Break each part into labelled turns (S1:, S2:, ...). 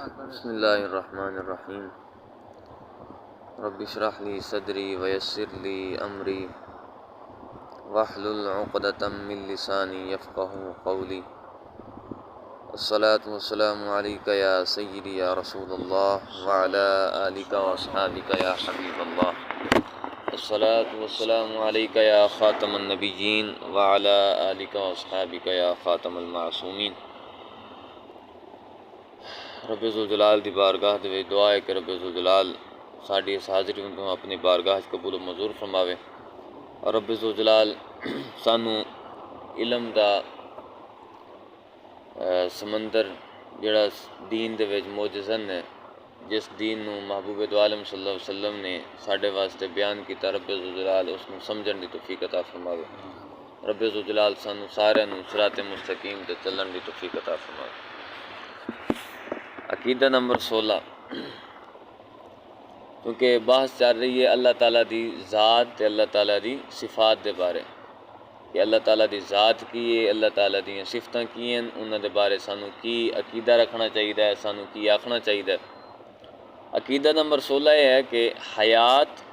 S1: بسم اللہ الرحمن الرحیم رب اشرح لی صدری ویسر لی امری واحلل عقدۃ من لسانی یفقہوا قولی الصلاۃ والسلام علیک یا سیدی یا رسول اللہ وعلی آلک واصحابک یا حبیب اللہ الصلاۃ والسلام علیک یا خاتم النبیین وعلی آلک واصحابک یا خاتم المعصومین۔ رب ذوالجلال دی بارگاہ دے وچ دعا ہے کہ رب ذوالجلال ساڈی اس حاضری نوں اپنی بارگاہ وچ قبول و منظور فرماوے، اور رب ذوالجلال سانوں علم دا سمندر جڑا دین دے وچ معجزن ہے، جس دین نوں محبوب دو عالم صلی اللہ علیہ وسلم نے ساڈے واسطے بیان کیتا، رب ذوالجلال اس نوں سمجھن دی توفیق عطا فرماوے۔ رب ذوالجلال سانوں سارے نوں صراط مستقیم تے چلن دی توفیق عطا فرماوے۔ عقیدہ نمبر 16، کیونکہ بحث چل رہی ہے اللہ تعالیٰ دی ذات تے اللہ تعالیٰ دی صفات دے بارے، کہ اللہ تعالیٰ دی ذات کی ہے، اللہ تعالیٰ دی صفتاں کی ہیں، انہاں دے بارے سانوں کی عقیدہ رکھنا چاہیے، سانوں کی آکھنا چاہیے۔ عقیدہ نمبر 16 یہ ہے کہ حیات،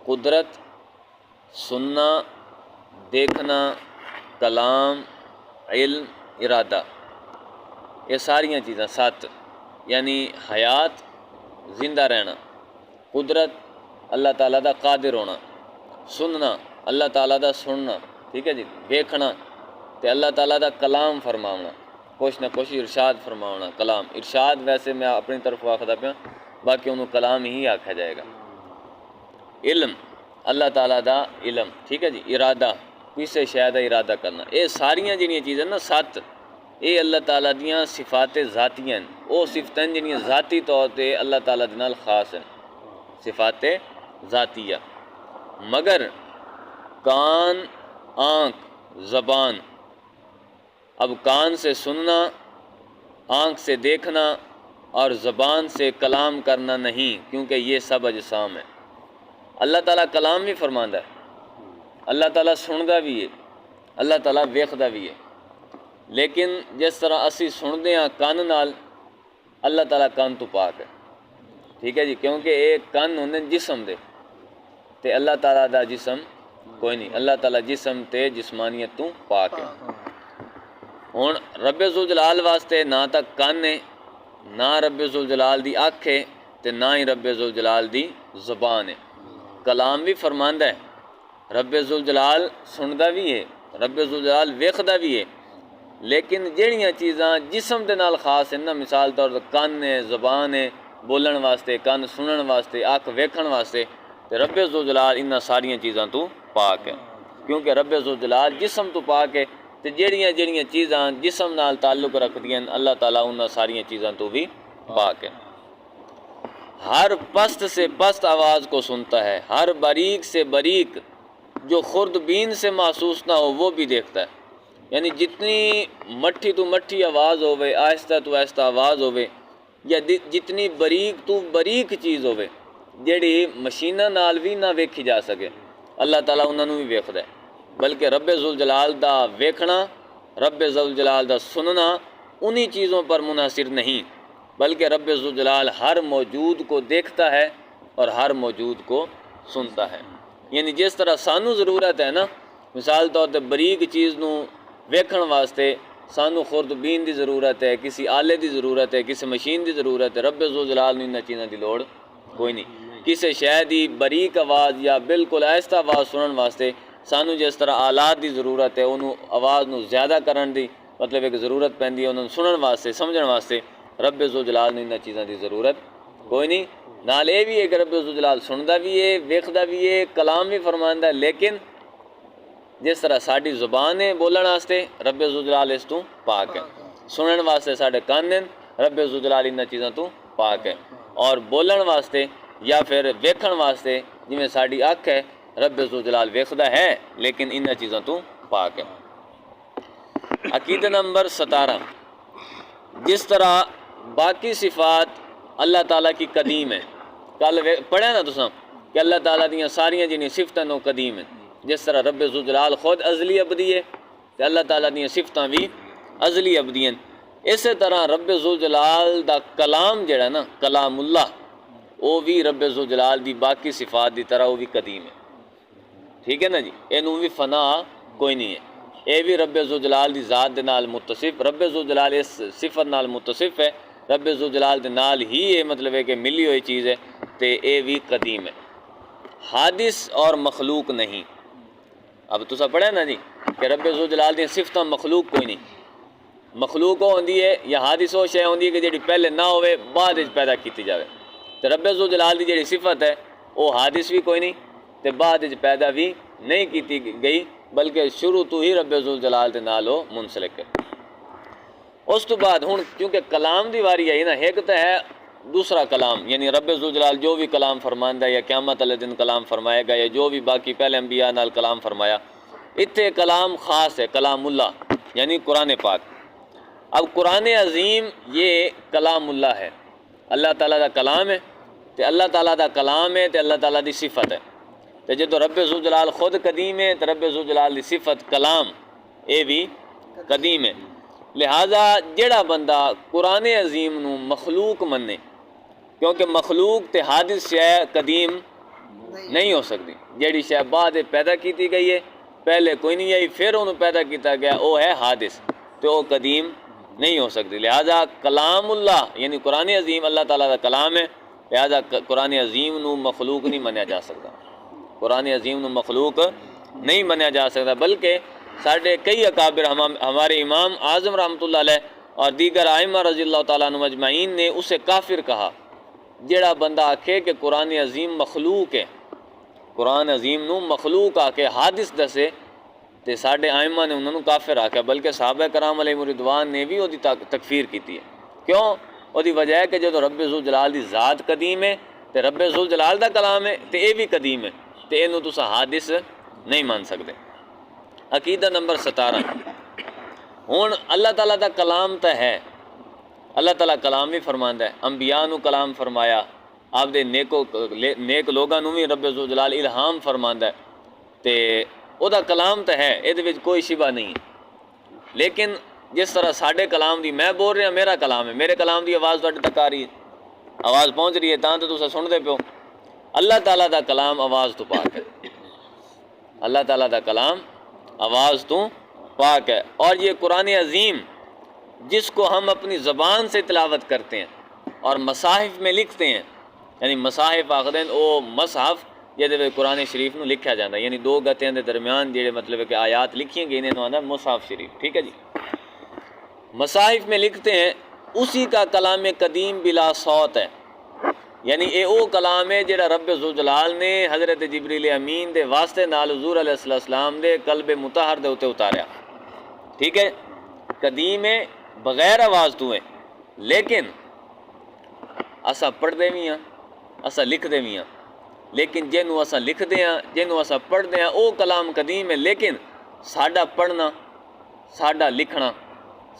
S1: قدرت، سننا، دیکھنا، کلام، علم، ارادہ، یہ ساریاں چیزاں 7، یعنی حیات زندہ رہنا، قدرت اللہ تعالیٰ دا قادر ہونا، سننا اللہ تعالیٰ دا سننا، ٹھیک ہے جی، دیکھنا تے اللہ تعالیٰ دا کلام فرماونا، کچھ نہ کچھ ارشاد فرماونا، کلام ارشاد ویسے میں اپنی طرف آخدا پیا، باقی انہوں کلام ہی آکھا جائے گا۔ علم اللہ تعالیٰ دا علم، ٹھیک ہے جی، ارادہ کسے شے دا ارادہ کرنا، یہ ساریاں جنیاں چیزیں نا 7، یہ اللہ تعالیٰ دیاں صفات ذاتیاں ہیں، وہ صفتیں جنیاں ذاتی طور تے اللہ تعالیٰ دے نال خاص ہیں، صفات ذاتیہ۔ مگر کان، آنکھ، زبان، اب کان سے سننا، آنکھ سے دیکھنا اور زبان سے کلام کرنا نہیں، کیونکہ یہ سب اجسام ہیں۔ اللہ تعالیٰ کلام بھی فرماندا ہے، اللہ تعالیٰ سندا بھی ہے، اللہ تعالیٰ ویکھدا بھی ہے، لیکن جس طرح اسی سندے ہاں کان نال، اللہ تعالیٰ کان تو پاک ہے، ٹھیک ہے جی، کیونکہ ایک کان ہوندے جسم دے تے اللہ تعالیٰ دا جسم کوئی نہیں، اللہ تعالیٰ جسم تے جسمانیت تو پاک ہے۔ ہن رب ذوالجلال واسطے نہ تک کان ہے، نہ رب ذوالجلال دی اکھ ہے، تے نہ ہی رب ذوالجلال دی زبان ہے۔ کلام بھی فرماندا ہے، رب ذوالجلال سندا بھی ہے، رب ذوالجلال ویکھدا بھی ہے، لیکن جہڑیاں چیزاں جسم دے نال خاص ہیں نا، مثال طور تے کان ہے، زبان ہے بولن واسطے، کان سنن واسطے، اکھ ویکھن واسطے، تے رب ذوالجلال انہاں ساریاں چیزاں تو پاک ہے، کیونکہ رب ذوالجلال جسم تو پاک ہے، تے جہڑیاں چیزاں جسم نال تعلق رکھدیاں اللہ تعالیٰ انہاں ساریاں چیزاں تو بھی پاک ہے۔ ہر پست سے پست آواز کو سنتا ہے، ہر باریک سے باریک جو خرد بین سے محسوس نہ ہو وہ بھی دیکھتا ہے، یعنی جتنی مٹھی تو مٹھی آواز ہوئے، آہستہ تو آہستہ آواز ہوئے، یا جتنی باریک تو باریک چیز ہوئے جیڑی مشینہ نال بھی نہ ویکھی جا سکے، اللہ تعالیٰ انہوں نے بھی ویکھدا ہے، بلکہ رب ذوالجلال دا ویکھنا، رب ذوالجلال دا سننا انہی چیزوں پر منحصر نہیں، بلکہ رب ذوالجلال ہر موجود کو دیکھتا ہے اور ہر موجود کو سنتا ہے۔ یعنی جس طرح سانوں ضرورت ہے نا، مثال طور تے باریک چیز نوں ویکھن واسطے سانوں خوردبین دی ضرورت ہے، کسی آلے دی ضرورت ہے، کسی مشین دی ضرورت ہے، رب ذوالجلال نوں انہاں چیزاں دی لوڑ کوئی نہیں۔ کسی شے دی باریک آواز یا بالکل آہستہ آواز سنن واسطے سانوں جس طرح آلات دی ضرورت ہے، انہوں آواز نوں زیادہ کرن دی مطلب ایک ضرورت پیندی ہے، انہوں سنن واسطے، سمجھن واسطے، رب ذوالجلال نوں انہاں چیزاں دی ضرورت کوئی نہیں۔ نال یہ بھی ہے کہ رب ذوالجلال سندا بھی ہے، ویکھدا بھی ہے، کلام بھی فرماندا ہے، لیکن جس طرح ساڈی زبان ہے بولن واسطے، رب ذوالجلال اس تو پاک ہے، سنن واسطے ساڈے کان ہیں، رب ذوالجلال انہاں چیزاں تو پاک ہے، اور بولن واسطے یا پھر ویکھن واسطے جویں ساڈی اکھ ہے، رب ذوالجلال ویکھدا ہے لیکن انہاں چیزاں تو پاک ہے۔ عقیدہ نمبر 17، جس طرح باقی صفات اللہ تعالیٰ کی قدیم ہے، کل پڑھیا نا تساں کہ اللہ تعالیٰ دیاں ساریاں جنہیں صفتاں نو قدیم ہیں، جس طرح رب ذوالجلال خود ازلی ابدی ہے تے اللہ تعالیٰ دیاں صفتاں بھی ازلی ابدی ہیں، اسی طرح رب ذوالجلال دا کلام جڑا نا کلام اللہ وہ بھی رب ذوالجلال دی باقی صفات دی طرح وہ بھی قدیم ہے، ٹھیک ہے نا جی، اینوں بھی فنا کوئی نہیں ہے، اے بھی رب ذوالجلال دی ذات دے نال متصف، رب ذوالجلال اس صفت نال متصف ہے، رب ذوالجلال دے نال ہی یہ مطلب ہے کہ ملی ہوئی چیز ہے، تے اے بھی قدیم ہے، حادث اور مخلوق نہیں۔ اب تسا پڑھا نا جی کہ رب ذوالجلال دی صفت مخلوق کوئی نہیں، مخلوق وہ ہوندی ہے یا حادث وہ شے ہوندی ہے کہ جڑی پہلے نہ ہوئے بعد وچ پیدا کیتی جاوے، تے رب ذوالجلال دی جڑی صفت ہے وہ حادث بھی کوئی نہیں تے بعد وچ پیدا بھی نہیں کیتی گئی، بلکہ شروع تو ہی رب ذوالجلال دے نال وہ منسلک ہے۔ اس تو بعد ہن کیونکہ کلام دی واری آئی نا، ایک تو ہے دوسرا کلام، یعنی رب ذوالجلال جو بھی کلام فرماندا ہے یا قیامت والے دن کلام فرمائے گا یا جو بھی باقی پہلے انبیاء نال کلام فرمایا، اتنے کلام خاص ہے کلام اللہ یعنی قرآن پاک۔ اب قرآن عظیم یہ کلام اللہ ہے، اللہ تعالیٰ دا کلام ہے، تے اللہ تعالیٰ دا کلام ہے تے اللہ تعالیٰ دی صفت ہے، تے جدو رب ذوالجلال خود قدیم ہے تے رب ذوالجلال دی صفت کلام اے بھی قدیم ہے، لہذا جڑا بندہ قرآن عظیم نو مخلوق مننے، کیونکہ مخلوق تے حادث شے قدیم نہیں ہو سکتی، جیڑی شے بعد پیدا کیتی گئی ہے پہلے کوئی نہیں آئی پھر انہوں پیدا کیتا گیا وہ ہے حادث، تو وہ قدیم نہیں ہو سکتی، لہذا کلام اللہ یعنی قرآن عظیم اللہ تعالیٰ دا کلام ہے، لہذا قرآن عظیم نو مخلوق نہیں منیا جا سکتا، قرآن عظیم نو مخلوق نہیں منیا جا سکتا، بلکہ ساڑھے کئی اکابر ہمارے امام اعظم رحمۃ اللہ علیہ اور دیگر ائمہ رضی اللہ تعالیٰ عنہ اجمعین نے اسے کافر کہا جڑا بندہ آکھے کہ قرآن عظیم مخلوق ہے، قرآن عظیم نو مخلوق آکے حادث دسے تے ساڈے ائمہ نے انہوں کافر آکھیا، بلکہ صحابہ کرام علیہ رضوان نے بھی وہ تکفیر کیتی ہے، کیوں؟ وہ دی وجہ ہے کہ جدو رب ذوالجلال دی ذات قدیم ہے تے رب ذوالجلال دا کلام ہے تے اے بھی قدیم ہے، تے اینو تسا حادث نہیں مان سکتے۔ عقیدہ نمبر 17، ہن اللہ تعالیٰ دا کلام تا ہے، اللہ تعالیٰ کلام بھی فرماندا ہے، انبیاء نو کلام فرمایا، آپ دے نیک لوگاں نو بھی رب ذوالجلال الہام فرماندا ہے، تے او دا کلام تا ہے، اے دے وچ کوئی شبہ نہیں ہے، لیکن جس طرح ساڈے کلام دی میں بول رہا میرا کلام ہے، میرے کلام دی آواز تواڈے تک آ رہی ہے، آواز پہنچ رہی ہے تاں تے تساں سن دے پیو، اللہ تعالیٰ دا کلام آواز تو پاک ہے، اللہ تعالیٰ دا کلام آواز تو پاک ہے، اور یہ قرآن عظیم جس کو ہم اپنی زبان سے تلاوت کرتے ہیں اور مصاحف میں لکھتے ہیں، یعنی مصاحف آخدیں او مصحف جہدے قرآن شریف نو لکھا جاتا ہے، یعنی دو گتیاں دے درمیان جڑے مطلب ہے کہ آیات لکھیں گئی انہوں آنا مصحف شریف، ٹھیک ہے جی، مصاحف میں لکھتے ہیں، اسی کا کلام قدیم بلا صوت ہے، یعنی اے او کلام ہے جڑا رب ذوالجلال نے حضرت جبریل امین دے واسطے نال حضور علیہ السلام دے قلب مطہر دے اوتے اتاریا، ٹھیک ہے، قدیم ہے بغیر آواز تو ہے، لیکن اسا پڑھ دے بھی ہاں اسا لکھ دے بھی ہاں، لیکن جنوں اسا لکھ دے ہاں جنوں اسا پڑھ دے ہاں او کلام قدیم ہے، لیکن ساڈا پڑھنا ساڈا لکھنا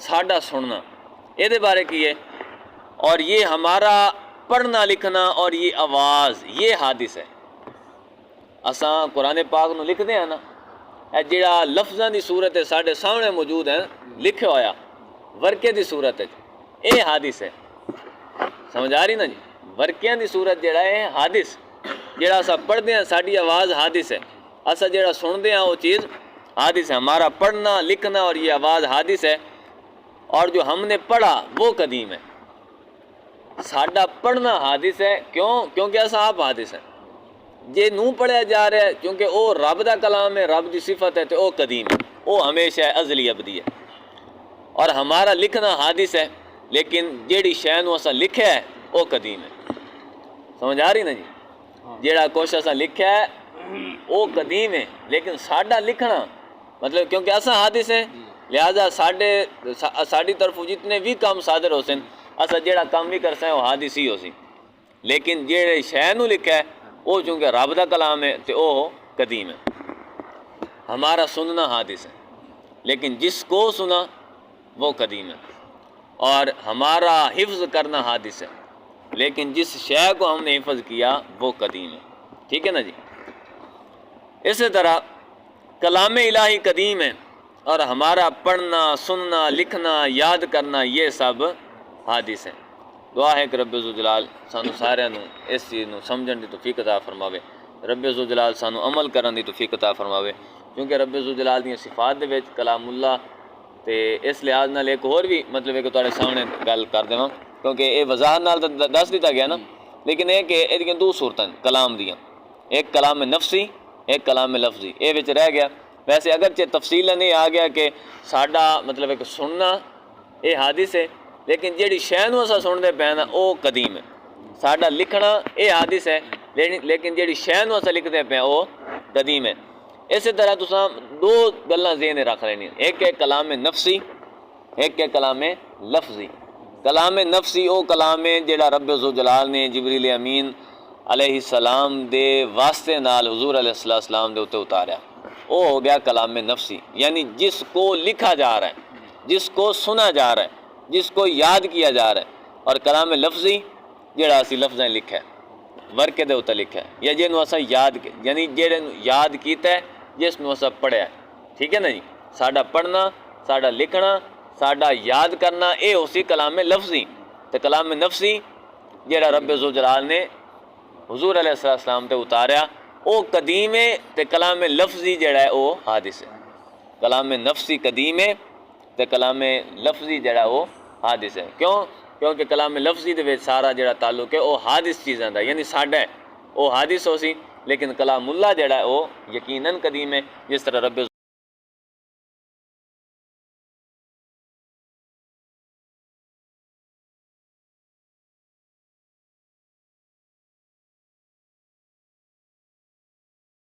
S1: ساڈا سننا اے دے بارے کی ہے، اور یہ ہمارا پڑھنا لکھنا اور یہ آواز یہ حادث ہے، اساں قرآن پاک نو لکھ دے ہاں نا، اے جڑا لفظاں دی صورت ہے ساڈے سامنے موجود ہے لکھا ہویا ورقے دی صورت ہے، اے حادث ہے، سمجھ آ رہی نا جی، ورقیاں دی صورت جڑا ہے حادث، جڑا اسا پڑھ دے ہیں ساڈی آواز حادث ہے، اسا جڑا سن دے ہیں وہ چیز حادث ہے، ہمارا پڑھنا لکھنا اور یہ آواز حادث ہے، اور جو ہم نے پڑھا وہ قدیم ہے، ساڈا پڑھنا حادث ہے، کیونکہ اسا آپ حادث ہیں، جے نو پڑھیا جا رہا ہے کیونکہ او رب دا کلام ہے، رب دی صفت ہے، تو او قدیم ہے، او ہمیشہ ہے، ازلی ابدی ہے، اور ہمارا لکھنا حادث ہے، لیکن جیڑی شے نو اسا لکھیا ہے او قدیم ہے، سمجھ آ رہی نا جی، جیڑا کچھ اسا لکھیا ہے او قدیم ہے، لیکن ساڈا لکھنا مطلب کیونکہ اسا حادث ہیں لہذا ساڈی طرف جتنے بھی کام صادر ہو سن اسا جیڑا کام بھی کر سیں وہ حادث ہی ہو سی، لیکن جیڑے شے نو لکھا ہے وہ چونکہ رب دا کلام ہے تو وہ قدیم ہے، ہمارا سننا حادث ہے، لیکن جس کو سنا وہ قدیم ہے، اور ہمارا حفظ کرنا حادث ہے، لیکن جس شے کو ہم نے حفظ کیا وہ قدیم ہے، ٹھیک ہے نا جی۔ اسی طرح کلام الہی قدیم ہے، اور ہمارا پڑھنا، سننا، لکھنا، یاد کرنا یہ سب حادث ہیں۔ دعا ہے کہ رب ذوالجلال سانو سارے اس چیز نو سمجھن دی توفیق عطا فرماوے، رب ذوالجلال سانو عمل کرن دی توفیق عطا فرماوے، کیونکہ رب ذوالجلال دی صفات دے وچ کلام اللہ تے اس لحاظ نال ایک اور بھی مطلب ہے کہ تواڈے سامنے گل کر دیواں، کیونکہ یہ وضاحت نال دس دیتا گیا نا، لیکن یہ کہ یہ دو صورتیں کلام دیاں، ایک کلام نفسی، ایک کلام لفظی، یہ وچ رہ گیا۔ ویسے اگرچہ تفصیل نہیں آ گیا کہ ساڈا مطلب ہے کہ سننا یہ حادث ہے، لیکن جیڑی شے نوں اساں سنتے پے نا وہ قدیم ہے، ساڈا لکھنا یہ حادث ہے، لیکن جیڑی شے نوں اساں لکھتے پے وہ قدیم ہے۔ اسی طرح تساں دو گلاں ذہن رکھ لینی، ایک ہے کلام نفسی، ایک ہے کلام لفظی۔ کلام نفسی او کلام ہے جیڑا رب ذوالجلال نے جبریل امین علیہ السلام دے واسطے نال حضور علیہ السلام دے اوتے اتاریا، وہ ہو گیا کلام نفسی، یعنی جس کو لکھا جا رہا ہے، جس کو سنا جا رہا ہے، جس کو یاد کیا جا رہا ہے۔ اور کلام لفظی جیڑا اسی لفظیں لکھا ہے، ورقے دے اوتے لکھا ہے، یا جنوں اساں یاد یعنی جیڑے یاد کیتا ہے، جس نوں اساں پڑھیا ہے، ٹھیک ہے نا جی۔ ساڈا پڑھنا، ساڈا لکھنا، ساڈا یاد کرنا اے اسی کلام لفظی، تے کلام نفسی جیڑا رب ذوالجلال نے حضور علیہ السلام تے اتاریا او قدیم ہے، تے کلام لفظی جڑا ہے او حادث ہے۔ کلام نفسی قدیم ہے تے کلام لفظی جڑا وہ حادث ہے۔ کیونکہ کلام لفظی دے وچ سارا جڑا تعلق ہے وہ حادث چیزاں دا، یعنی ساڈا ہے وہ حادث ہو سی، لیکن کلام اللہ جڑا ہے وہ یقیناً قدیم ہے، جس طرح رب